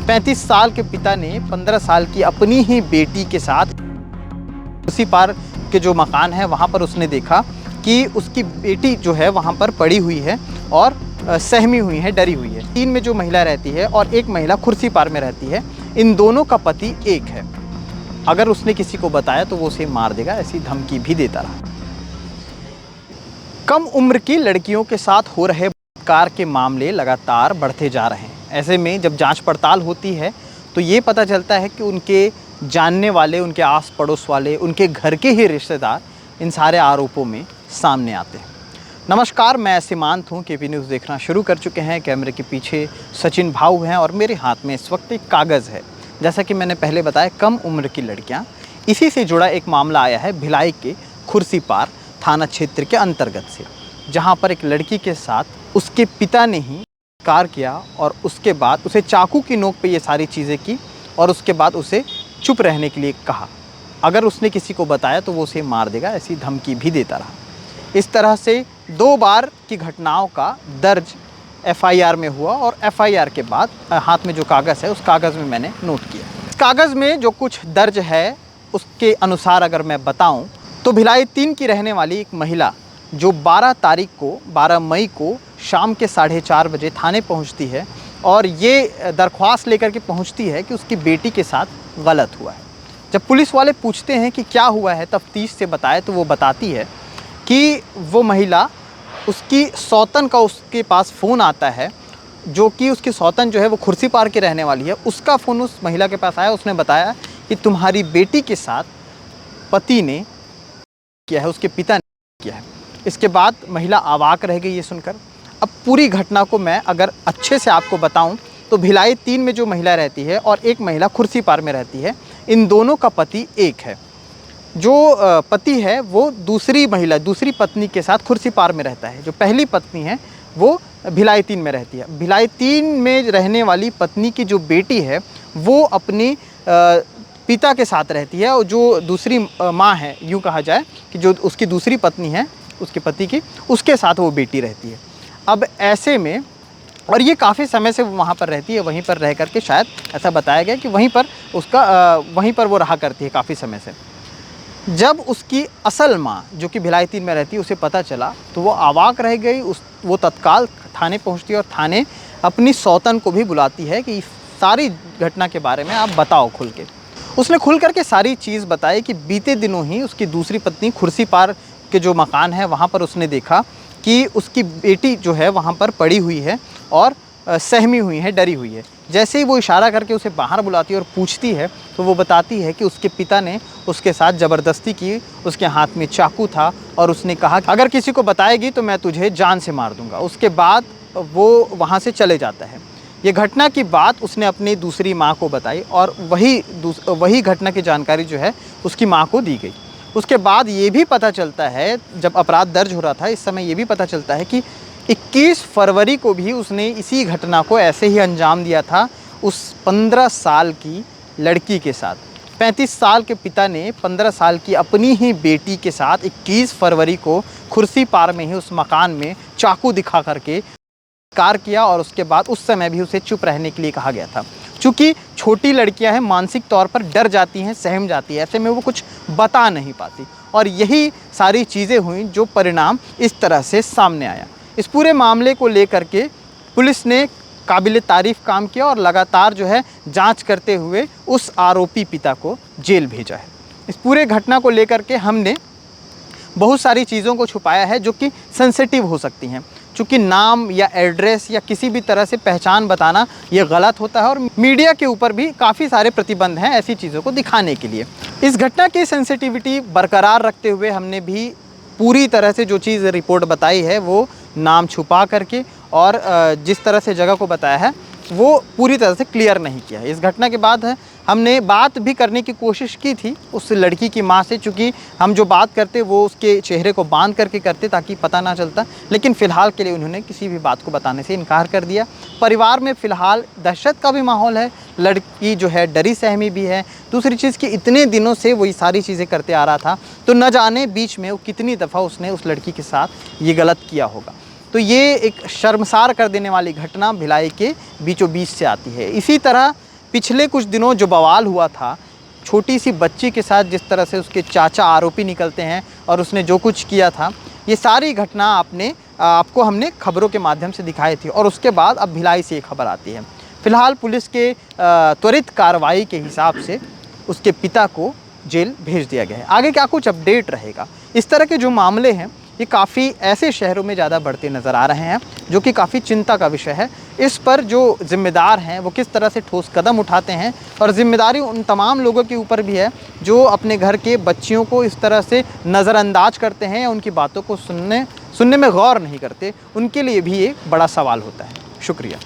35 साल के पिता ने 15 साल की अपनी ही बेटी के साथ उसी पार के जो मकान है वहाँ पर उसने देखा कि उसकी बेटी जो है वहाँ पर पड़ी हुई है और सहमी हुई है, डरी हुई है। 3 में जो महिला रहती है और एक महिला कुर्सी पार में रहती है, इन दोनों का पति एक है। अगर उसने किसी को बताया तो वो उसे मार देगा, ऐसी धमकी भी देता रहा। कम उम्र की लड़कियों के साथ हो रहे बलात्कार के मामले लगातार बढ़ते जा रहे हैं। ऐसे में जब जांच पड़ताल होती है तो ये पता चलता है कि उनके जानने वाले, उनके आस पड़ोस वाले, उनके घर के ही रिश्तेदार इन सारे आरोपों में सामने आते हैं। नमस्कार, मैं सीमांत हूँ। केपी न्यूज़ देखना शुरू कर चुके हैं। कैमरे के पीछे सचिन भाऊ हैं और मेरे हाथ में इस वक्त एक कागज़ है। जैसा कि मैंने पहले बताया, कम उम्र की लड़कियाँ, इसी से जुड़ा एक मामला आया है भिलाई के खुर्सी पार थाना क्षेत्र के अंतर्गत से, जहाँ पर एक लड़की के साथ उसके पिता ने ही कार किया और उसके बाद उसे चाकू की नोक पे ये सारी चीज़ें की और उसके बाद उसे चुप रहने के लिए कहा। अगर उसने किसी को बताया तो वो उसे मार देगा, ऐसी धमकी भी देता रहा। इस तरह से 2 बार की घटनाओं का दर्ज एफआईआर में हुआ और एफआईआर के बाद हाथ में जो कागज़ है उस कागज़ में मैंने नोट किया। इस कागज़ में जो कुछ दर्ज है उसके अनुसार अगर मैं बताऊं तो भिलाई 3 की रहने वाली एक महिला जो 12 मई को शाम के 4:30 बजे थाने पहुंचती है और ये दरख्वास्त लेकर के पहुंचती है कि उसकी बेटी के साथ गलत हुआ है। जब पुलिस वाले पूछते हैं कि क्या हुआ है, तफ्तीश से बताए, तो वो बताती है कि वो महिला, उसकी सौतन का उसके पास फ़ोन आता है, जो कि उसकी सौतन जो है वो खुर्सी पार की रहने वाली है। उसका फ़ोन उस महिला के पास आया। उसने बताया कि तुम्हारी बेटी के साथ पति ने किया है, उसके पिता ने किया है। इसके बाद महिला अवाक रह गई ये सुनकर। अब पूरी घटना को मैं अगर अच्छे से आपको बताऊं तो भिलाई 3 में जो महिला रहती है और एक महिला खुर्सी पार में रहती है, इन दोनों का पति एक है। जो पति है वो दूसरी पत्नी के साथ खुर्सी पार में रहता है। जो पहली पत्नी है वो भिलाई 3 में रहती है। भिलाई 3 में रहने वाली पत्नी की जो बेटी है वो अपनी पिता के साथ रहती है और जो दूसरी माँ है, यूँ कहा जाए कि जो उसकी दूसरी पत्नी है उसके पति की, उसके साथ वो बेटी रहती है। अब ऐसे में, और ये काफ़ी समय से वो वहाँ पर रहती है, वहीं पर रह करके शायद ऐसा बताया गया कि वहीं पर वो रहा करती है काफ़ी समय से। जब उसकी असल माँ जो कि भिलाई 3 में रहती है उसे पता चला तो वो अवाक रह गई। वो तत्काल थाने पहुँचती है और थाने अपनी सौतन को भी बुलाती है कि सारी घटना के बारे में आप बताओ खुल के। उसने खुल करके सारी चीज़ बताई कि बीते दिनों ही उसकी दूसरी पत्नी खुर्सी पार के जो मकान है वहाँ पर उसने देखा कि उसकी बेटी जो है वहाँ पर पड़ी हुई है और सहमी हुई है, डरी हुई है। जैसे ही वो इशारा करके उसे बाहर बुलाती है और पूछती है तो वो बताती है कि उसके पिता ने उसके साथ ज़बरदस्ती की, उसके हाथ में चाकू था और उसने कहा अगर किसी को बताएगी तो मैं तुझे जान से मार दूँगा। उसके बाद वो वहाँ से चले जाता है। ये घटना की बात उसने अपनी दूसरी माँ को बताई और वही घटना की जानकारी जो है उसकी माँ को दी गई। उसके बाद ये भी पता चलता है, जब अपराध दर्ज हो रहा था इस समय ये भी पता चलता है कि 21 फरवरी को भी उसने इसी घटना को ऐसे ही अंजाम दिया था उस 15 साल की लड़की के साथ। 35 साल के पिता ने 15 साल की अपनी ही बेटी के साथ 21 फरवरी को खुर्सी पार में ही उस मकान में चाकू दिखा करके कार किया और उसके बाद उस समय भी उसे चुप रहने के लिए कहा गया था। चूँकि छोटी लड़कियां हैं, मानसिक तौर पर डर जाती हैं, सहम जाती हैं, ऐसे में वो कुछ बता नहीं पाती और यही सारी चीज़ें हुई जो परिणाम इस तरह से सामने आया। इस पूरे मामले को लेकर के पुलिस ने काबिल तारीफ़ काम किया और लगातार जो है जांच करते हुए उस आरोपी पिता को जेल भेजा है। इस पूरे घटना को लेकर के हमने बहुत सारी चीज़ों को छुपाया है जो कि सेंसिटिव हो सकती हैं। चूँकि नाम या एड्रेस या किसी भी तरह से पहचान बताना ये गलत होता है और मीडिया के ऊपर भी काफ़ी सारे प्रतिबंध हैं ऐसी चीज़ों को दिखाने के लिए। इस घटना की सेंसिटिविटी बरकरार रखते हुए हमने भी पूरी तरह से जो चीज़ रिपोर्ट बताई है वो नाम छुपा करके और जिस तरह से जगह को बताया है वो पूरी तरह से क्लियर नहीं किया है। इस घटना के बाद हमने बात भी करने की कोशिश की थी उस लड़की की माँ से, चूँकि हम जो बात करते वो उसके चेहरे को बांध करके करते ताकि पता ना चलता, लेकिन फ़िलहाल के लिए उन्होंने किसी भी बात को बताने से इनकार कर दिया। परिवार में फ़िलहाल दहशत का भी माहौल है, लड़की जो है डरी सहमी भी है। दूसरी चीज़ कि इतने दिनों से वही सारी चीज़ें करते आ रहा था, तो न जाने बीच में वो कितनी दफ़ा उसने उस लड़की के साथ ये गलत किया होगा। तो ये एक शर्मसार कर देने वाली घटना भिलाई के बीचों बीच से आती है। इसी तरह पिछले कुछ दिनों जो बवाल हुआ था, छोटी सी बच्ची के साथ जिस तरह से उसके चाचा आरोपी निकलते हैं और उसने जो कुछ किया था, ये सारी घटना आपको हमने खबरों के माध्यम से दिखाई थी। और उसके बाद अब भिलाई से ये खबर आती है। फिलहाल पुलिस के त्वरित कार्रवाई के हिसाब से उसके पिता को जेल भेज दिया गया है। आगे क्या कुछ अपडेट रहेगा, इस तरह के जो मामले हैं ये काफ़ी ऐसे शहरों में ज़्यादा बढ़ते नज़र आ रहे हैं, जो कि काफ़ी चिंता का विषय है। इस पर जो जिम्मेदार हैं वो किस तरह से ठोस कदम उठाते हैं, और ज़िम्मेदारी उन तमाम लोगों के ऊपर भी है जो अपने घर के बच्चियों को इस तरह से नज़रअंदाज करते हैं या उनकी बातों को सुनने में गौर नहीं करते। उनके लिए भी एक बड़ा सवाल होता है। शुक्रिया।